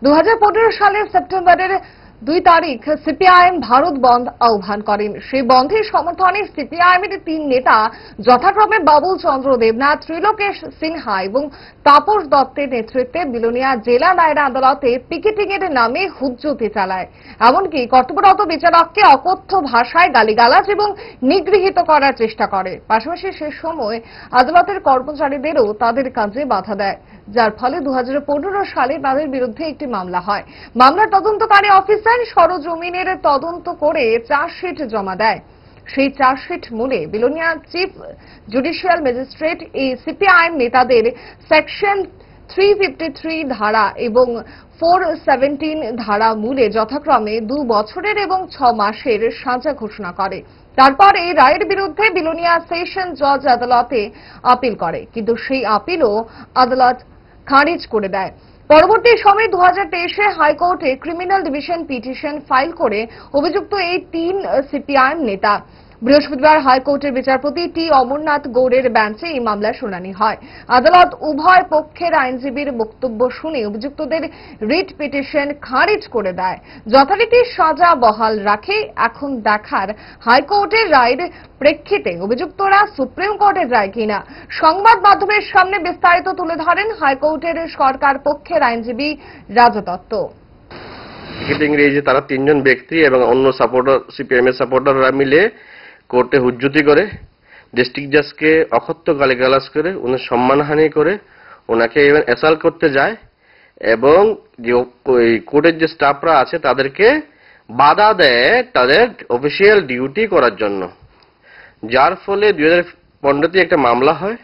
2015 সালের সেপ্টেম্বরের 2 তারিখ সিপিআইএম ভারত বন্ধ আহ্বান করেন। সেই বন্ধের সমর্থনে সিপিআইএমের 3 নেতা যথাক্রমে বাবুল চন্দ্র দেবনাথ, ত্রিলোকেশ সিনহা এবং তাপস দত্তের নেতৃত্বে বিলোনিয়া জেলা দায়রা আদালতে পিকেটিং এর নামে হুজ্জতি চালায়। এমনকি কর্তব্যরত বিচারককে অকথ্য ভাষায় গালিগালাজ এবং নিগৃহীত করার চেষ্টা করে। পাশাপাশি সে সময় আদালতের কর্মচারীদেরও তাদের কাজে বাধা দেয়, যার ফলে 2015 সালে তাদের বিরুদ্ধে একটি মামলা হয়। মামলার তদন্তকারী অফিসার সরজমিনের তদন্ত করে চার্জশিট জমা দেয়। সেই চার্জশিট মূলে বিলোনিয়া চিফ জুডিশিয়াল ম্যাজিস্ট্রেট এই সিপিআইএম নেতাদের সেকশন 353 ধারা এবং 417 ধারা মূলে যথাক্রমে 2 বছরের এবং 6 মাসের সাজা ঘোষণা করে। তারপর এই রায়ের বিরুদ্ধে বিলোনিয়া সেশন জজ আদালতে আপিল করে, কিন্তু সেই আপিলও আদালত খারিজ করে দেয়। পরবর্তী সময়ে 2023-এ হাইকোর্টে ক্রিমিনাল ডিভিশন পিটিশন ফাইল করে অভিযুক্ত এই 3 সিপিআইএম নেতা। বৃহস্পতিবার হাইকোর্টের বিচারপতি টি অমরনাথ গৌড়ের বেঞ্চে এই মামলার শুনানি হয়। আদালত উভয় পক্ষের আইনজীবীর বক্তব্য শুনে অভিযুক্তদের রিট পিটিশন খারিজ করে দেয়। যথারীতি সাজা বহাল রাখে। এখন দেখার হাইকোর্টের রায়ের প্রেক্ষিতে অভিযুক্তরা সুপ্রিম কোর্টের রায় কিনা। সংবাদ মাধ্যমের সামনে বিস্তারিত তুলে ধরেন হাইকোর্টের সরকার পক্ষের আইনজীবী রাজু দত্ত। তারা 3 জন ব্যক্তি এবং অন্য সাপোর্টার সিপিএম এর সাপোর্টাররা মিলে কোর্টে হুজ্জতি করে, ডিস্ট্রিক্ট জাজকে অকথ্য গালিগালাজ করে, ওনার সম্মানহানি করে, ওনাকে ইভেন অ্যাসাল্ট করতে যায় এবং যে কোর্টের যে স্টাফরা আছে তাদেরকে বাধা দেয় তাদের অফিসিয়াল ডিউটি করার জন্য। যার ফলে 2015-তে একটা মামলা হয়।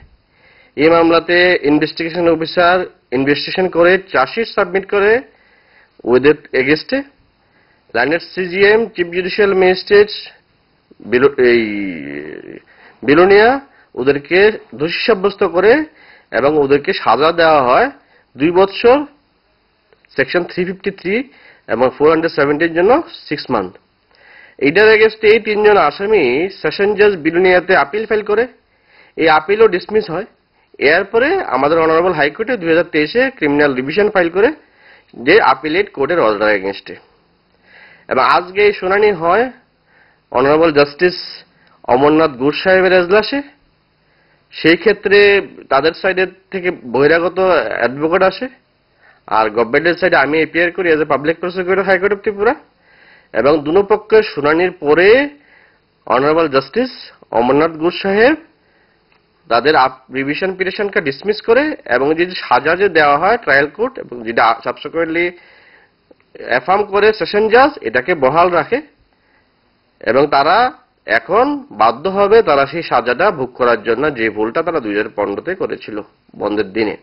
এই মামলাতে ইনভেস্টিগেশন অফিসার ইনভেস্টিগেশন করে চার্জশিট সাবমিট করে ওদের এগেইনস্টে লাইনের CGM chief judicial magistrate Belonia ওদেরকে দোষী সাব্যস্ত করে এবং ওদেরকে সাজা দেওয়া হয় 2 বছর সেকশন 353 এবং 417 জন্য 6 মান্থ। এইটার এগেইনস্টে এই 3 জন আসামি সেশন জাজ বিলোনিয়াতে আপিল ফাইল করে। এই আপিলও ডিসমিস হয়। এরপরে আমাদের অনারেবল হাইকোর্টে 2023-এ ক্রিমিনাল ডিভিশন ফাইল করে যে আপিলেট কোর্টের অর্ডার এগেইনস্টে। এবং আজকে এই শুনানি হয় অনারেবল জাস্টিস অমরনাথ গৌড় সাহেবের এজলাসে। সেই ক্ষেত্রে তাদের সাইডের থেকে বহিরাগত অ্যাডভোকেট আসে, আর গভর্নমেন্টের সাইডে আমি এপিয়ার করি as a public prosecutor high court of Tripura. এবং দুনো পক্ষের শুনানির পরে অনারেবল জাস্টিস অমরনাথ গৌড় সাহেব তাদের রিভিশন পিটিশনকে ডিসমিস করে এবং যে সাজা যে দেওয়া হয় ট্রায়াল কোর্ট এবং যেটা সাবসিকুয়েন্টলি অ্যাফার্ম করে সেশন জাজ, এটাকে বহাল রাখে এবং তারা এখন বাধ্য হবে তারা সেই সাজাটা ভোগ করার জন্য যে ভুলটা তারা 2015-তে করেছিল বন্ধের দিনে।